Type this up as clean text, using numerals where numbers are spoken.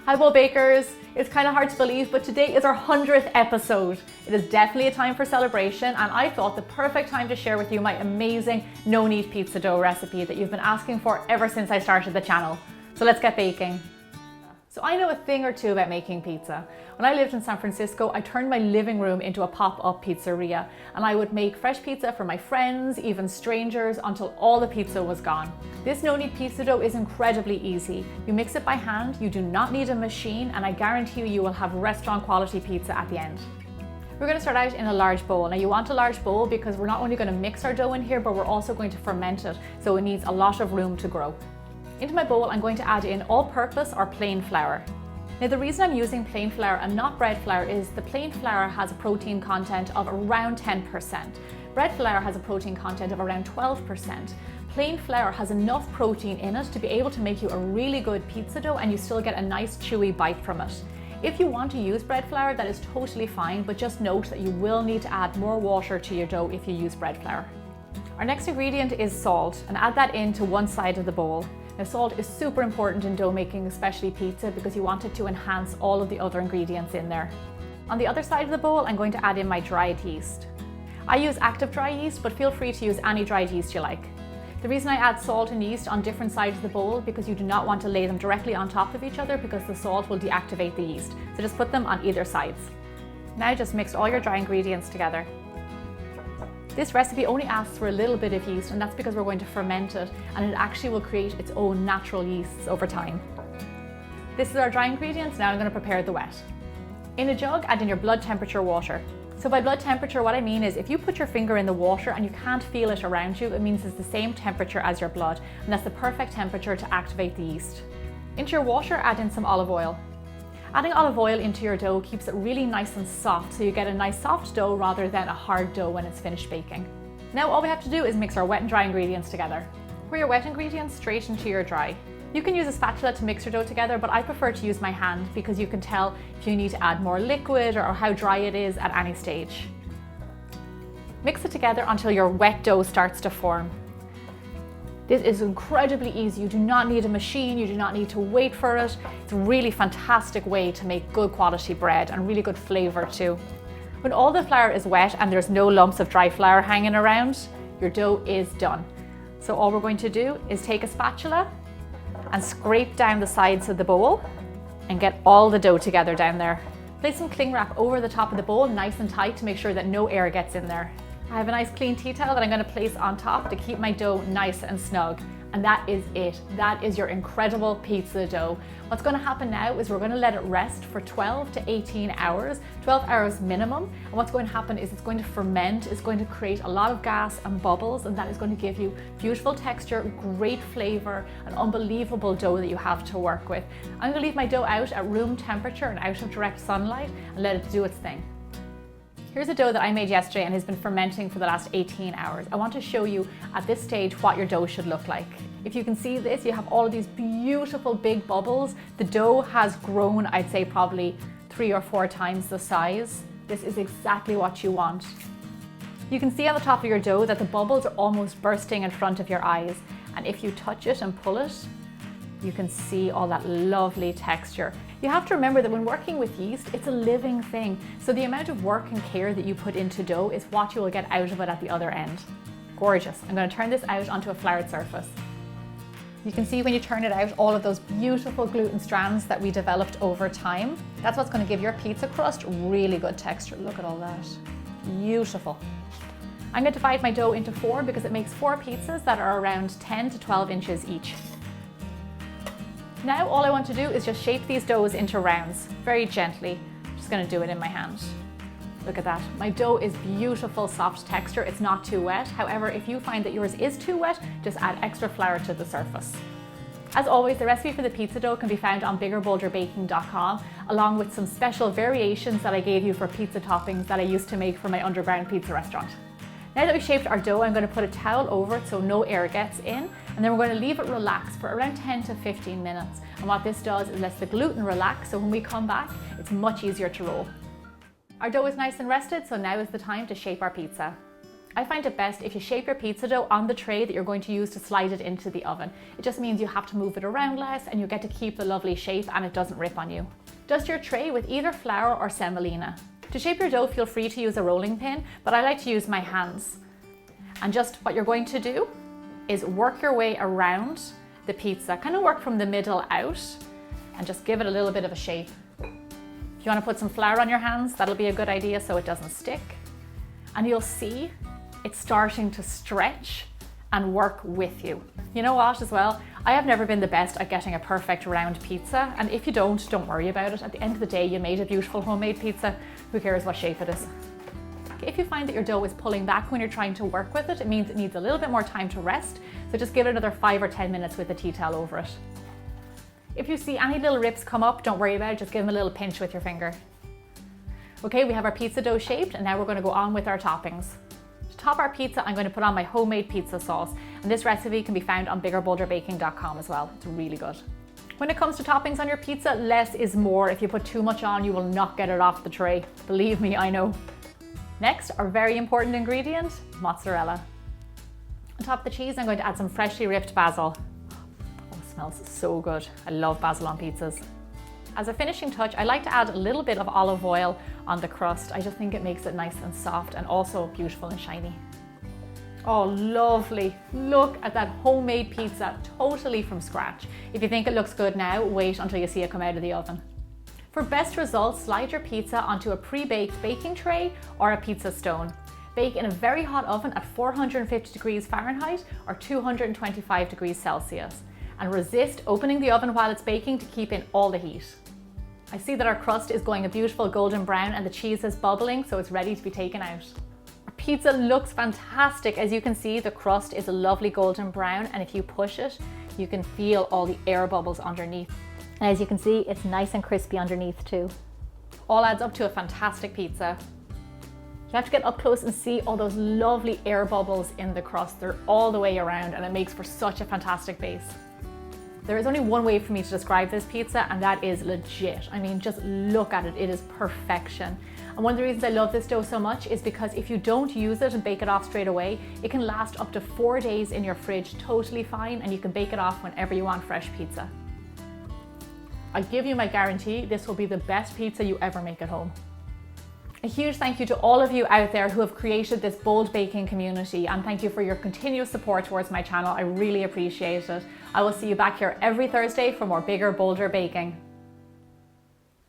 Hi Bowl Bakers! It's kind of hard to believe, but today is our 100th episode. It is definitely a time for celebration, and I thought the perfect time to share with you my amazing no-knead pizza dough recipe that you've been asking for ever since I started the channel. So let's get baking. So I know a thing or two about making pizza. When I lived in San Francisco, I turned my living room into a pop-up pizzeria, and I would make fresh pizza for my friends, even strangers, until all the pizza was gone. This no-knead pizza dough is incredibly easy. You mix it by hand, you do not need a machine, and I guarantee you will have restaurant quality pizza at the end. We're going to start out in a large bowl. Now you want a large bowl because we're not only going to mix our dough in here, but we're also going to ferment it, so it needs a lot of room to grow. Into my bowl, I'm going to add in all-purpose or plain flour. Now the reason I'm using plain flour and not bread flour is the plain flour has a protein content of around 10%. Bread flour has a protein content of around 12%. Plain flour has enough protein in it to be able to make you a really good pizza dough, and you still get a nice chewy bite from it. If you want to use bread flour, that is totally fine, but just note that you will need to add more water to your dough if you use bread flour. Our next ingredient is salt, and add that into one side of the bowl. Now salt is super important in dough making, especially pizza, because you want it to enhance all of the other ingredients in there. On the other side of the bowl, I'm going to add in my dried yeast. I use active dry yeast, but feel free to use any dried yeast you like. The reason I add salt and yeast on different sides of the bowl because you do not want to lay them directly on top of each other because the salt will deactivate the yeast. So just put them on either sides. Now just mix all your dry ingredients together. This recipe only asks for a little bit of yeast, and that's because we're going to ferment it, and it actually will create its own natural yeasts over time. This is our dry ingredients. Now I'm going to prepare the wet. In a jug, add in your blood temperature water. So by blood temperature, what I mean is if you put your finger in the water and you can't feel it around you, it means it's the same temperature as your blood, and that's the perfect temperature to activate the yeast. Into your water, add in some olive oil. Adding olive oil into your dough keeps it really nice and soft, so you get a nice soft dough rather than a hard dough when it's finished baking. Now all we have to do is mix our wet and dry ingredients together. Pour your wet ingredients straight into your dry. You can use a spatula to mix your dough together, but I prefer to use my hand because you can tell if you need to add more liquid or how dry it is at any stage. Mix it together until your wet dough starts to form. This is incredibly easy. You do not need a machine, you do not need to wait for it. It's a really fantastic way to make good quality bread and really good flavor too. When all the flour is wet and there's no lumps of dry flour hanging around, your dough is done. So all we're going to do is take a spatula and scrape down the sides of the bowl and get all the dough together down there. Place some cling wrap over the top of the bowl nice and tight to make sure that no air gets in there. I have a nice clean tea towel that I'm going to place on top to keep my dough nice and snug. And that is it. That is your incredible pizza dough. What's going to happen now is we're going to let it rest for 12 to 18 hours, 12 hours minimum. And what's going to happen is it's going to ferment, it's going to create a lot of gas and bubbles, and that is going to give you beautiful texture, great flavor, an unbelievable dough that you have to work with. I'm going to leave my dough out at room temperature and out of direct sunlight and let it do its thing. Here's a dough that I made yesterday and has been fermenting for the last 18 hours. I want to show you at this stage what your dough should look like. If you can see this, you have all of these beautiful big bubbles. The dough has grown, I'd say probably 3 or 4 times the size. This is exactly what you want. You can see on the top of your dough that the bubbles are almost bursting in front of your eyes. And if you touch it and pull it, you can see all that lovely texture. You have to remember that when working with yeast, it's a living thing. So the amount of work and care that you put into dough is what you will get out of it at the other end. Gorgeous. I'm going to turn this out onto a floured surface. You can see when you turn it out, all of those beautiful gluten strands that we developed over time. That's what's going to give your pizza crust really good texture. Look at all that. Beautiful. I'm going to divide my dough into 4 because it makes 4 pizzas that are around 10 to 12 inches each. Now all I want to do is just shape these doughs into rounds, very gently. I'm just going to do it in my hand. Look at that. My dough is beautiful, soft texture. It's not too wet. However, if you find that yours is too wet, just add extra flour to the surface. As always, the recipe for the pizza dough can be found on biggerbolderbaking.com, along with some special variations that I gave you for pizza toppings that I used to make for my underground pizza restaurant. Now that we've shaped our dough, I'm going to put a towel over it so no air gets in, and then we're going to leave it relax for around 10 to 15 minutes. And what this does is lets the gluten relax, so when we come back, it's much easier to roll. Our dough is nice and rested, so now is the time to shape our pizza. I find it best if you shape your pizza dough on the tray that you're going to use to slide it into the oven. It just means you have to move it around less and you get to keep the lovely shape and it doesn't rip on you. Dust your tray with either flour or semolina. To shape your dough, feel free to use a rolling pin, but I like to use my hands. And just what you're going to do is work your way around the pizza, kind of work from the middle out and just give it a little bit of a shape. If you want to put some flour on your hands, that'll be a good idea so it doesn't stick. And you'll see it's starting to stretch and work with you. You know what as well? I have never been the best at getting a perfect round pizza, and if you don't worry about it. At the end of the day, you made a beautiful homemade pizza. Who cares what shape it is? If you find that your dough is pulling back when you're trying to work with it, it means it needs a little bit more time to rest. So just give it another 5 or 10 minutes with a tea towel over it. If you see any little rips come up, don't worry about it, just give them a little pinch with your finger. Okay, we have our pizza dough shaped and now we're going to go on with our toppings. To top our pizza, I'm going to put on my homemade pizza sauce, and this recipe can be found on biggerbolderbaking.com as well. It's really good. When it comes to toppings on your pizza, less is more. If you put too much on, you will not get it off the tray. Believe me, I know. Next, our very important ingredient, mozzarella. On top of the cheese, I'm going to add some freshly ripped basil. Oh, it smells so good. I love basil on pizzas. As a finishing touch, I like to add a little bit of olive oil on the crust. I just think it makes it nice and soft and also beautiful and shiny. Oh, lovely. Look at that homemade pizza, totally from scratch. If you think it looks good now, wait until you see it come out of the oven. For best results, slide your pizza onto a pre-baked baking tray or a pizza stone. Bake in a very hot oven at 450 degrees Fahrenheit or 225 degrees Celsius. And resist opening the oven while it's baking to keep in all the heat. I see that our crust is going a beautiful golden brown and the cheese is bubbling, so it's ready to be taken out. Our pizza looks fantastic. As you can see, the crust is a lovely golden brown, and if you push it, you can feel all the air bubbles underneath. And as you can see, it's nice and crispy underneath too. All adds up to a fantastic pizza. You have to get up close and see all those lovely air bubbles in the crust. They're all the way around and it makes for such a fantastic base. There is only one way for me to describe this pizza, and that is legit. I mean, just look at it, it is perfection. And one of the reasons I love this dough so much is because if you don't use it and bake it off straight away, it can last up to 4 days in your fridge totally fine, and you can bake it off whenever you want fresh pizza. I give you my guarantee, this will be the best pizza you ever make at home. A huge thank you to all of you out there who have created this bold baking community, and thank you for your continuous support towards my channel. I really appreciate it. I will see you back here every Thursday for more bigger, bolder baking.